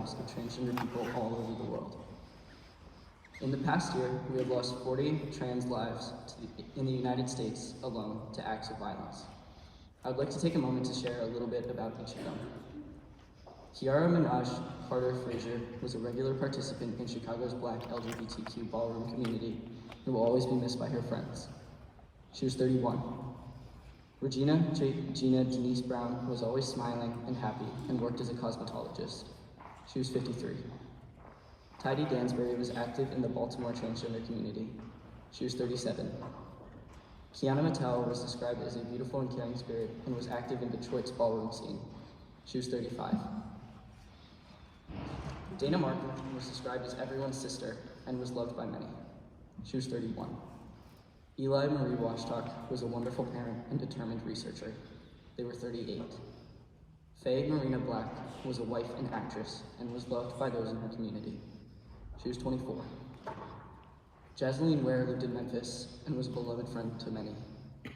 lives of transgender people all over the world. In the past year, we have lost 40 trans lives in the United States alone to acts of violence. I would like to take a moment to share a little bit about each of them. Kiara Minaj Carter Frazier was a regular participant in Chicago's Black LGBTQ ballroom community and will always be missed by her friends. She was 31. Regina Gina Denise Brown was always smiling and happy and worked as a cosmetologist. She was 53. Tidy Dansbury was active in the Baltimore transgender community. She was 37. Kiana Mattel was described as a beautiful and caring spirit and was active in Detroit's ballroom scene. She was 35. Dana Martin was described as everyone's sister and was loved by many. She was 31. Eli Marie Washtalk was a wonderful parent and determined researcher. They were 38. Faye Marina Black was a wife and actress and was loved by those in her community. She was 24. Jasleen Ware lived in Memphis and was a beloved friend to many.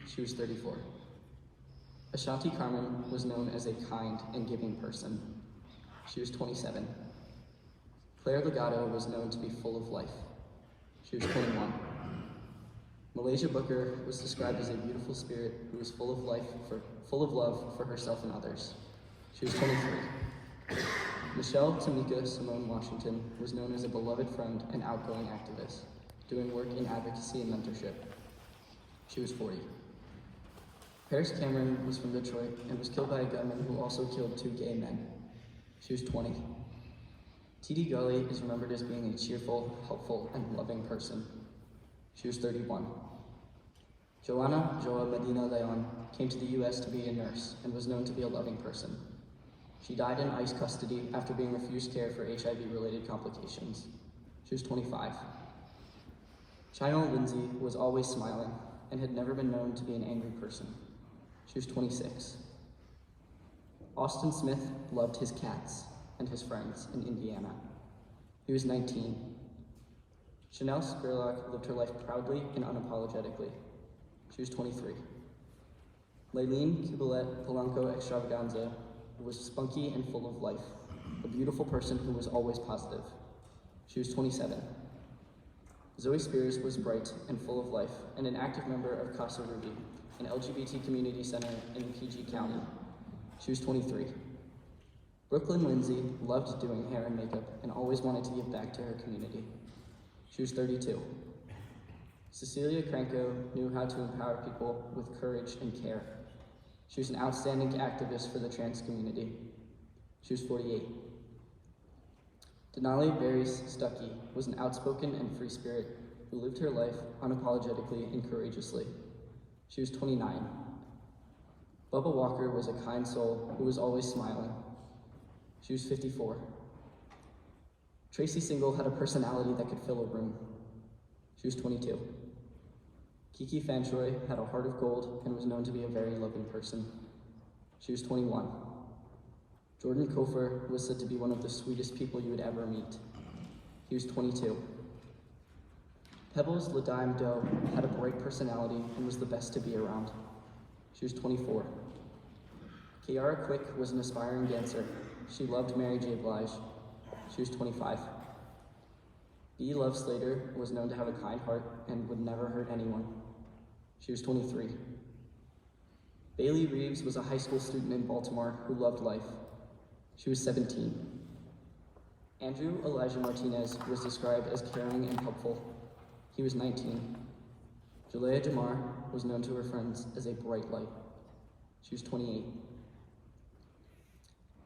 She was 34. Ashanti Carmen was known as a kind and giving person. She was 27. Claire Legato was known to be full of life. She was 21. Malaysia Booker was described as a beautiful spirit who was full of love for herself and others. She was 23. Michelle Tamika Simone Washington was known as a beloved friend and outgoing activist, doing work in advocacy and mentorship. She was 40. Paris Cameron was from Detroit and was killed by a gunman who also killed 2 gay men. She was 20. TD Gully is remembered as being a cheerful, helpful, and loving person. She was 31. Joanna Joa Medina Leon came to the US to be a nurse and was known to be a loving person. She died in ICE custody after being refused care for HIV-related complications. She was 25. Chynel Lindsay was always smiling and had never been known to be an angry person. She was 26. Austin Smith loved his cats and his friends in Indiana. He was 19. Chanel Spurlock lived her life proudly and unapologetically. She was 23. Laylene Kubelet Polanco Extravaganza was spunky and full of life, a beautiful person who was always positive. She was 27. Zoe Spears was bright and full of life and an active member of Casa Ruby, an LGBT community center in PG County. She was 23. Brooklyn Lindsay loved doing hair and makeup and always wanted to give back to her community. She was 32. Cecilia Cranko knew how to empower people with courage and care. She was an outstanding activist for the trans community. She was 48. Denali Barrys Stuckey was an outspoken and free spirit who lived her life unapologetically and courageously. She was 29. Bubba Walker was a kind soul who was always smiling. She was 54. Tracy Single had a personality that could fill a room. She was 22. Kiki Fanchoy had a heart of gold and was known to be a very loving person. She was 21. Jordan Kofer was said to be one of the sweetest people you would ever meet. He was 22. Pebbles Ladime Doe had a bright personality and was the best to be around. She was 24. Kiara Quick was an aspiring dancer. She loved Mary J. Blige. She was 25. Bee Love Slater was known to have a kind heart and would never hurt anyone. She was 23. Bailey Reeves was a high school student in Baltimore who loved life. She was 17. Andrew Elijah Martinez was described as caring and helpful. He was 19. Jalea Jamar was known to her friends as a bright light. She was 28.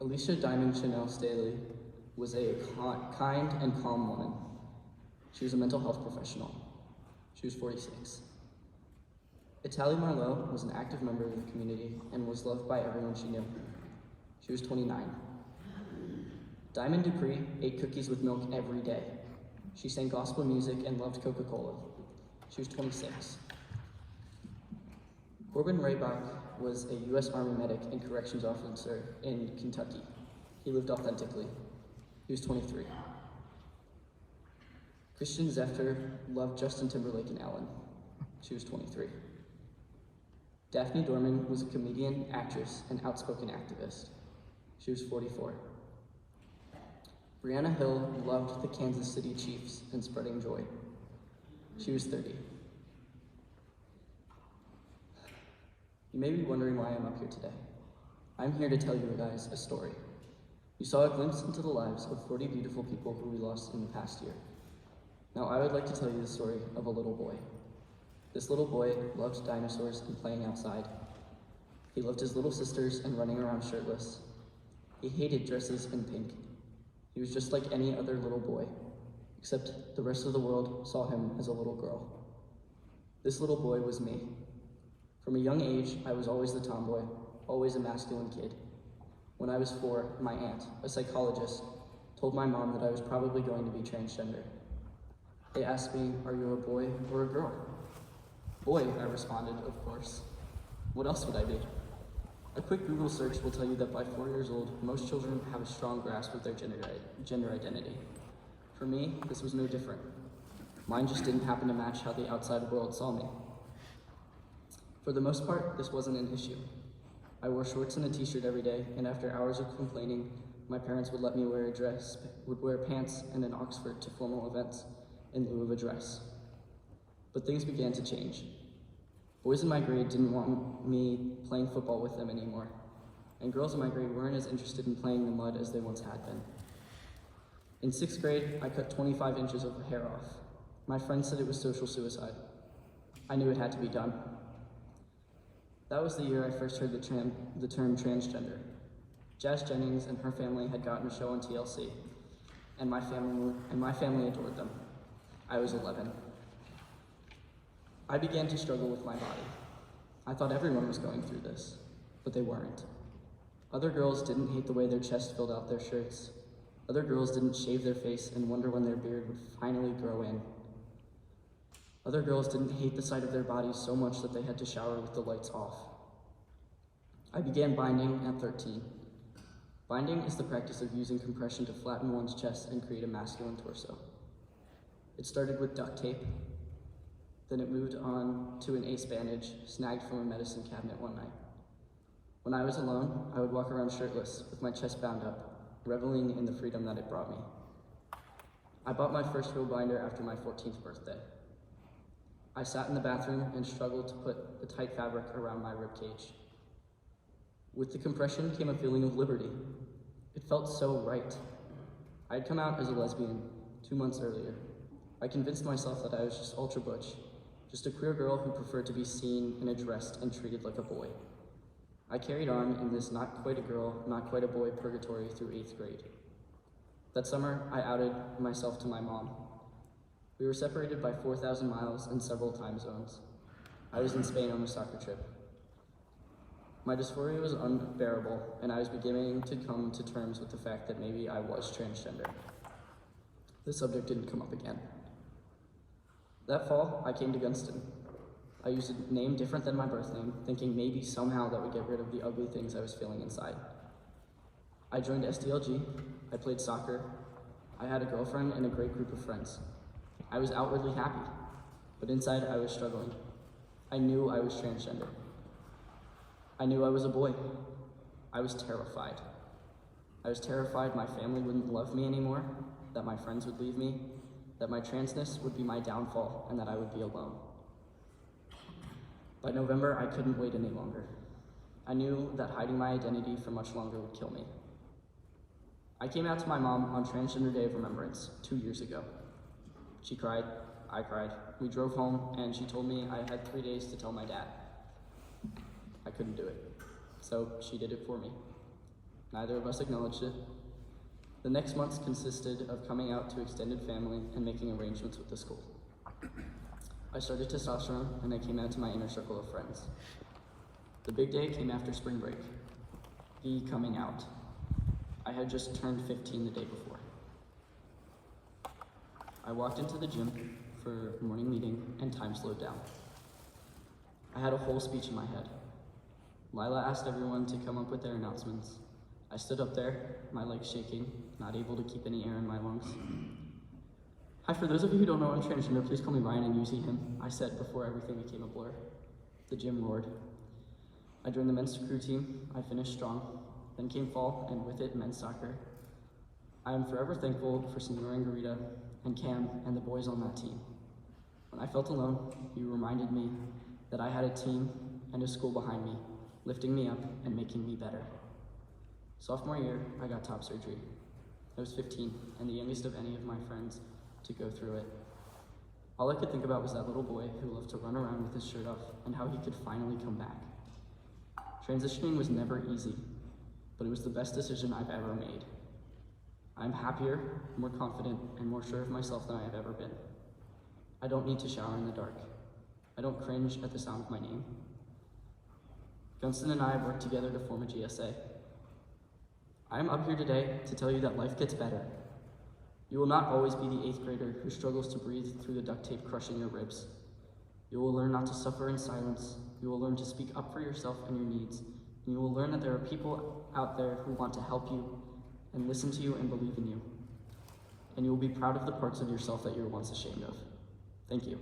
Alicia Diamond Chanel Staley was a kind and calm woman. She was a mental health professional. She was 46. Italy Marlowe was an active member of the community and was loved by everyone she knew. She was 29. Diamond Dupree ate cookies with milk every day. She sang gospel music and loved Coca-Cola. She was 26. Corbin Raybach was a U.S. Army medic and corrections officer in Kentucky. He lived authentically. He was 23. Christian Zephyr loved Justin Timberlake and Ellen. She was 23. Daphne Dorman was a comedian, actress, and outspoken activist. She was 44. Brianna Hill loved the Kansas City Chiefs and spreading joy. She was 30. You may be wondering why I'm up here today. I'm here to tell you guys a story. You saw a glimpse into the lives of 40 beautiful people who we lost in the past year. Now I would like to tell you the story of a little boy. This little boy loved dinosaurs and playing outside. He loved his little sisters and running around shirtless. He hated dresses in pink. He was just like any other little boy, except the rest of the world saw him as a little girl. This little boy was me. From a young age, I was always the tomboy, always a masculine kid. When I was 4, my aunt, a psychologist, told my mom that I was probably going to be transgender. They asked me, "Are you a boy or a girl?" "Boy," I responded, of course. What else would I be? A quick Google search will tell you that by 4 years old, most children have a strong grasp of their gender identity. For me, this was no different. Mine just didn't happen to match how the outside world saw me. For the most part, this wasn't an issue. I wore shorts and a t-shirt every day, and after hours of complaining, my parents would let me wear a dress, would wear pants and an Oxford to formal events in lieu of a dress. But things began to change. Boys in my grade didn't want me playing football with them anymore, and girls in my grade weren't as interested in playing in the mud as they once had been. In 6th grade, I cut 25 inches of hair off. My friend said it was social suicide. I knew it had to be done. That was the year I first heard the term transgender. Jazz Jennings and her family had gotten a show on TLC, and my family adored them. I was 11. I began to struggle with my body. I thought everyone was going through this, but they weren't. Other girls didn't hate the way their chest filled out their shirts. Other girls didn't shave their face and wonder when their beard would finally grow in. Other girls didn't hate the sight of their bodies so much that they had to shower with the lights off. I began binding at 13. Binding is the practice of using compression to flatten one's chest and create a masculine torso. It started with duct tape, then it moved on to an ace bandage snagged from a medicine cabinet one night. When I was alone, I would walk around shirtless with my chest bound up, reveling in the freedom that it brought me. I bought my first real binder after my 14th birthday. I sat in the bathroom and struggled to put the tight fabric around my ribcage. With the compression came a feeling of liberty. It felt so right. I had come out as a lesbian 2 months earlier. I convinced myself that I was just ultra butch, just a queer girl who preferred to be seen and addressed and treated like a boy. I carried on in this not quite a girl, not quite a boy purgatory through 8th grade. That summer, I outed myself to my mom. We were separated by 4,000 miles and several time zones. I was in Spain on a soccer trip. My dysphoria was unbearable, and I was beginning to come to terms with the fact that maybe I was transgender. The subject didn't come up again. That fall, I came to Gunston. I used a name different than my birth name, thinking maybe somehow that would get rid of the ugly things I was feeling inside. I joined SDLG, I played soccer, I had a girlfriend and a great group of friends. I was outwardly happy, but inside I was struggling. I knew I was transgender. I knew I was a boy. I was terrified. I was terrified my family wouldn't love me anymore, that my friends would leave me, that my transness would be my downfall, and that I would be alone. By November, I couldn't wait any longer. I knew that hiding my identity for much longer would kill me. I came out to my mom on Transgender Day of Remembrance 2 years ago. She cried, I cried. We drove home, and she told me I had 3 days to tell my dad. I couldn't do it, so she did it for me. Neither of us acknowledged it. The next months consisted of coming out to extended family and making arrangements with the school. I started testosterone, and I came out to my inner circle of friends. The big day came after spring break, the coming out. I had just turned 15 the day before. I walked into the gym for morning meeting, and time slowed down. I had a whole speech in my head. Lila asked everyone to come up with their announcements. I stood up there, my legs shaking, not able to keep any air in my lungs. Hi, for those of you who don't know I'm transgender, please call me Rion and use he, him, I said before everything became a blur. The gym roared. I joined the men's crew team. I finished strong. Then came fall, and with it, men's soccer. I am forever thankful for Senora Angarita and Cam and the boys on that team. When I felt alone, you reminded me that I had a team and a school behind me, lifting me up and making me better. Sophomore year, I got top surgery. I was 15 and the youngest of any of my friends to go through it. All I could think about was that little boy who loved to run around with his shirt off and how he could finally come back. Transitioning was never easy, but it was the best decision I've ever made. I'm happier, more confident, and more sure of myself than I have ever been. I don't need to shower in the dark. I don't cringe at the sound of my name. Gunston and I have worked together to form a GSA. I am up here today to tell you that life gets better. You will not always be the 8th grader who struggles to breathe through the duct tape crushing your ribs. You will learn not to suffer in silence. You will learn to speak up for yourself and your needs. And you will learn that there are people out there who want to help you and listen to you and believe in you. And you will be proud of the parts of yourself that you were once ashamed of. Thank you.